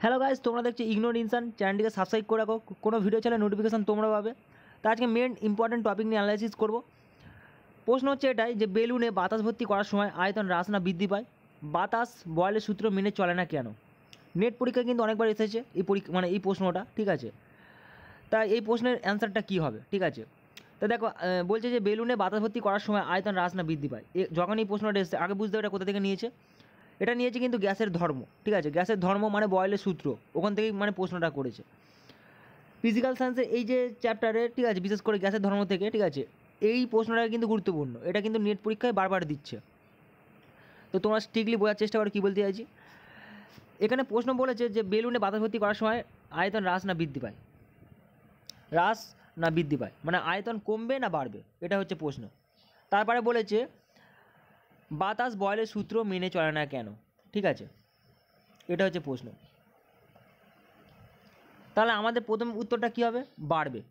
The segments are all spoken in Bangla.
হ্যালো গাইস, তোমরা দেখছো ইগনোর ইনসান। চ্যানেলটিকে সাবস্ক্রাইব করে রাখো, কোনো ভিডিও চাইলে নোটিফিকেশান তোমরা পাবে। তো আজকে মেন ইম্পর্টেন্ট টপিক নিয়ে অ্যানালাইসিস করব। প্রশ্ন হচ্ছে এটাই যে বেলুনে বাতাস ভর্তি করার সময় আয়তন হ্রাস না বৃদ্ধি পায়, বাতাস বয়েলের সূত্র মেনে চলে না কেন? নেট পরীক্ষায় কিন্তু অনেকবার এসেছে এই প্রশ্নটা, ঠিক আছে। তা এই প্রশ্নের অ্যান্সারটা কী হবে, ঠিক আছে। তো দেখো, বলছে যে বেলুনে বাতাস ভর্তি করার সময় আয়তন হ্রাস না বৃদ্ধি পায়। যখন এই প্রশ্নটা এসেছে আগে বুঝতে হবে এটা কোথা থেকে নিয়েছে। এটা নিয়েছে কিন্তু গ্যাসের ধর্ম, ঠিক আছে। গ্যাসের ধর্ম মানে বয়েলের সূত্র, ওখান থেকেই মানে প্রশ্নটা করেছে ফিজিক্যাল সায়েন্সের এই যে চ্যাপ্টারে, ঠিক আছে। বিশেষ করে গ্যাসের ধর্ম থেকে, ঠিক আছে। এই প্রশ্নটা কিন্তু গুরুত্বপূর্ণ, এটা কিন্তু নেট পরীক্ষায় বারবার দিচ্ছে। তো তোমরা স্ট্রিক্টলি বোঝার চেষ্টা করো কী বলতে চাইছি। এখানে প্রশ্ন বলেছে যে বেলুনে বাতাস ভর্তি করার সময় আয়তন হ্রাস না বৃদ্ধি পায়, হ্রাস না বৃদ্ধি পায় মানে আয়তন কমবে না বাড়বে, এটা হচ্ছে প্রশ্ন। তারপরে বলেছে বাতাস বয়েলের সূত্র মেনে চলে না কেন, ঠিক আছে। এটা হচ্ছে প্রশ্ন। তাহলে আমাদের প্রথম উত্তরটা কী হবে? বাড়বে।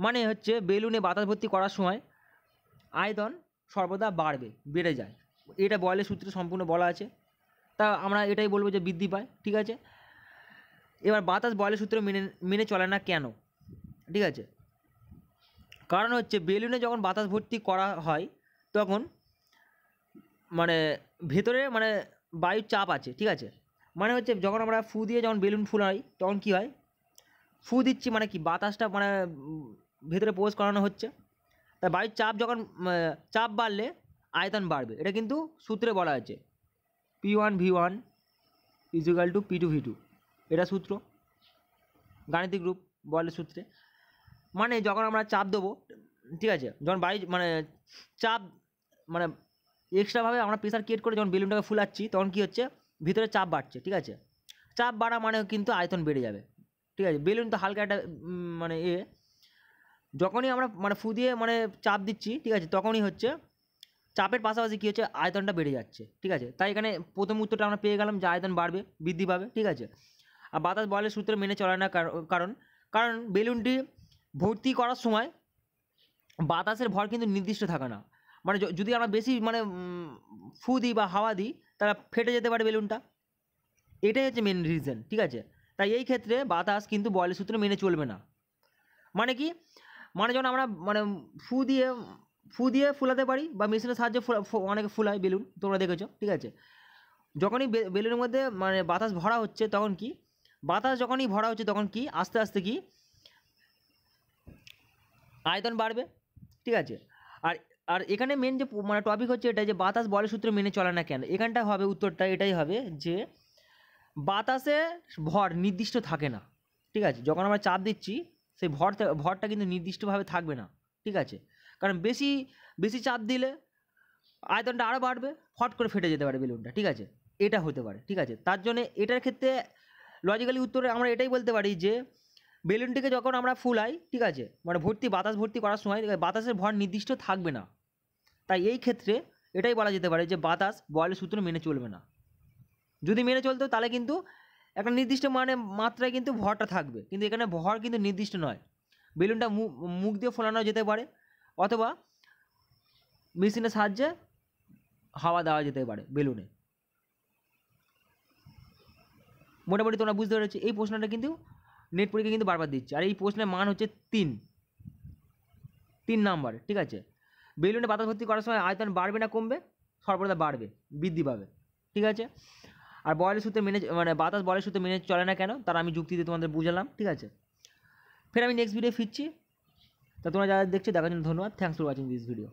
মানে হচ্ছে বেলুনে বাতাস ভর্তি করার সময় আয়তন সর্বদা বাড়বে, বেড়ে যায়। এটা বয়েলের সূত্রে সম্পূর্ণ বলা আছে। তা আমরা এটাই বলবো যে বৃদ্ধি পায়, ঠিক আছে। এবার বাতাস বয়েলের সূত্র মেনে চলে না কেন, ঠিক আছে। কারণ হচ্ছে বেলুনে যখন বাতাস ভর্তি করা হয় তখন মানে ভেতরে মানে বায়ুর চাপ আছে, ঠিক আছে। মানে হচ্ছে যখন আমরা ফু দিয়ে যখন বেলুন ফুলাই তখন কী হয়, ফু দিচ্ছি মানে কি বাতাসটা মানে ভেতরে প্রবেশ করানো হচ্ছে। তা বায়ুর চাপ যখন চাপ বাড়লে আয়তন বাড়বে, এটা কিন্তু সূত্রে বলা আছে P1V1 = P2V2, এটা সূত্র, গাণিতিক রূপ বয়েলের সূত্রে। মানে যখন আমরা চাপ দেবো, ঠিক আছে, যখন বায়ু মানে চাপ মানে এক্সট্রাভাবে আমরা প্রেশার ক্রিয়েট করে যখন বেলুনটাকে ফুলাচ্ছি তখন কী হচ্ছে, ভিতরে চাপ বাড়ছে, ঠিক আছে। চাপ বাড়া মানে কিন্তু আয়তন বেড়ে যাবে, ঠিক আছে। বেলুন তো হালকা একটা মানে যখনই আমরা মানে ফু দিয়ে মানে চাপ দিচ্ছি, ঠিক আছে, তখনই হচ্ছে চাপের পাশাপাশি কী হচ্ছে, আয়তনটা বেড়ে যাচ্ছে, ঠিক আছে। তাই এখানে প্রথম উত্তরটা আমরা পেয়ে গেলাম যে আয়তন বাড়বে, বৃদ্ধি পাবে, ঠিক আছে। আর বাতাস বয়েলের সূত্র মেনে চলে না কারণ বেলুনটি ভর্তি করার সময় বাতাসের ভর কিন্তু নির্দিষ্ট থাকে না। মানে যদি আমরা বেশি মানে ফু দিই বা হাওয়া দিই তাহলে ফেটে যেতে পারে বেলুনটা, এটাই হচ্ছে মেন রিজন, ঠিক আছে। তাই এই ক্ষেত্রে বাতাস কিন্তু বয়েলের সূত্র মেনে চলবে না। মানে কি, মানে যখন আমরা মানে ফু দিয়ে ফুলাতে পারি বা মেশিনের সাহায্যে অনেকে ফুলায় বেলুন, তোমরা দেখেছো, ঠিক আছে। যখনই বেলুনের মধ্যে মানে বাতাস ভরা হচ্ছে তখন কি, বাতাস যখনই ভরা হচ্ছে তখন কি আস্তে আস্তে কি আয়তন বাড়বে, ঠিক আছে। আর আর এখানে মেন যে মানে টপিক হচ্ছে এটা যে বাতাস বয়েলের সূত্র মেনে চলে না কেন। এখানটা হবে উত্তরটা এটাই হবে যে বাতাসে ভর নির্দিষ্ট থাকে না, ঠিক আছে। যখন আমরা চাপ দিচ্ছি সেই ভরটা কিন্তু নির্দিষ্টভাবে থাকবে না, ঠিক আছে। কারণ বেশি চাপ দিলে আয়তনটা আরও বাড়বে, ফট করে ফেটে যেতে পারে বেলুনটা, ঠিক আছে। এটা হতে পারে, ঠিক আছে। তার জন্য এটার ক্ষেত্রে লজিক্যালি উত্তরে আমরা এটাই বলতে পারি যে বেলুনটিকে যখন আমরা ফুলাই, ঠিক আছে, মানে বাতাস ভর্তি করার সময় বাতাসের ভর নির্দিষ্ট থাকবে না। তাই এই ক্ষেত্রে এটাই বলা যেতে পারে যে বাতাস বয়েলের সূত্র মেনে চলবে না। যদি মেনে চলতো তাহলে কিন্তু একটা নির্দিষ্ট মানে মাত্রায় কিন্তু ভরটা থাকবে, কিন্তু এখানে ভর কিন্তু নির্দিষ্ট নয়। বেলুনটা মুখ দিয়ে ফোলানো যেতে পারে অথবা মেশিনের সাহায্যে হাওয়া দেওয়া যেতে পারে বেলুনে। মোটামুটি তোমরা বুঝতে পেরেছো। এই প্রশ্নটা কিন্তু নেট পরীক্ষা কিন্তু বারবার দিচ্ছে। আর এই প্রশ্নের মান হচ্ছে 3 নাম্বার, ঠিক আছে। বেলুনে বাতাস ভর্তি করার সময় আয়তন বাড়বে না কমবে? সর্বদা বাড়বে, বৃদ্ধি পাবে, ঠিক আছে। আর বয়েলের সূত্রে মানে বাতাস বয়েলের সূত্রে মেনে চলে না কেন তার আমি যুক্তি দিয়ে তোমাদের বুঝালাম, ঠিক আছে। ফের আমি নেক্সট ভিডিও ফিরছি। তা তোমরা যারা দেখছো দেখার জন্য ধন্যবাদ। Thanks for watching this video.